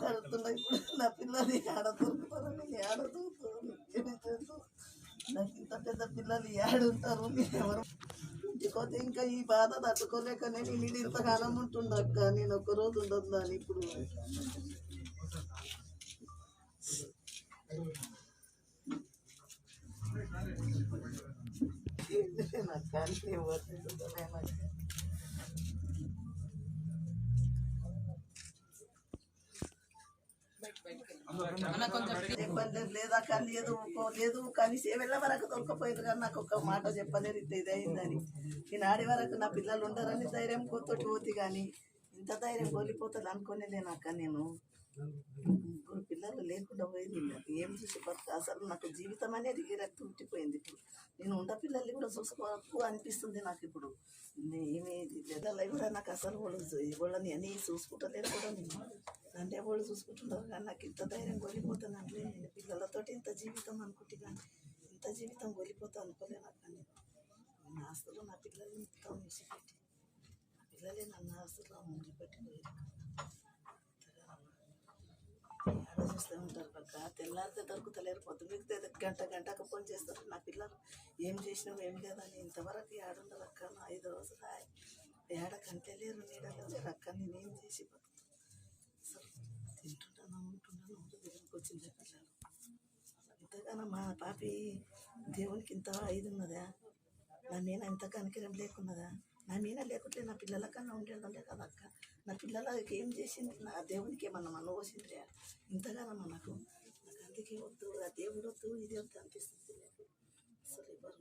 కడుతున్నా ఇప్పుడు నా పిల్లలు ఏడ దొరుకుతారని ఏడ దొరుకుతారు నాకు ఇంత పెద్ద పిల్లలు ఏడుంటారు ఎవరు ఇంటికోతే ఇంకా ఈ బాధ తట్టుకోలేక నేను ఇంతకాలం ఉంటుండక్క నేను ఒక్కరోజు ఉండదు అని ఇప్పుడు నాకు కానీ లేదా కానీ లేదు కానీ సేవెళ్ళ వరకు దొరకపోయింది కానీ నాకు ఒక్క మాట చెప్పలేదు ఇంత ఇదైందని ఈనాడి వరకు నా పిల్లలు ఉండరని ధైర్యం కొత్తటి పోతే కానీ ఇంత ధైర్యం కోల్పోతుంది అనుకోలేను అక్క నేను ఇప్పుడు పిల్లలు లేకుండా పోయింది నాకు ఏం చూసి అసలు నాకు జీవితం అనేది గిరక్తి ఉట్టిపోయింది ఇప్పుడు నేను ఉండ పిల్లల్ని కూడా చూసుకోవచ్చు అనిపిస్తుంది నాకు ఇప్పుడు ఏమీ పిల్లలు కూడా నాకు అసలు వాళ్ళని అన్నీ చూసుకుంటలేదు కూడా నేను అంటే వాళ్ళు చూసుకుంటున్నారు కానీ నాకు ఇంత ధైర్యం కోల్పోతానంటే పిల్లలతోటి ఇంత జీవితం అనుకుంటే కానీ ఇంత జీవితం కోల్పోతా అనుకోలే నాకు కానీ నా ఆస్తులు నా పిల్లల్ని మొత్తం విసిపెట్టి నా పిల్లలే నన్ను ఆస్తులు ముడిపెట్టి ఆడ చూస్తూ ఉంటారు పక్క తెల్లారితే దొరుకుతలేరు పొద్దుమిగితే గంటకు ఫోన్ చేస్తారు నా పిల్లలు ఏం చేసినావు ఏం లేదని ఇంతవరకు ఏడుండరు అక్క 5 రోజులు ఏడ కంటే లేరు నీడలో లేరు అక్క నేనేం చేసి అసలు తింటుంటాను ఉంటున్నాను దగ్గరికి వచ్చింది పిల్లలు ఇంతగానో మా పాపి దేవునికి ఇంత ఇది ఉన్నదా నా మీద ఇంత కనికరం లేకున్నదా నా మీద లేకుంటే నా పిల్లల కన్నా ఉండేదంటే కదా అక్క నా పిల్లలకి ఏం చేసింది నా దేవునికి ఏమన్నా మన పోసింది ఇంతగానో నాకు అందుకే వద్దు ఆ దేవుడు వద్దు ఇది వద్దు అనిపిస్తుంది అసలు ఎవరు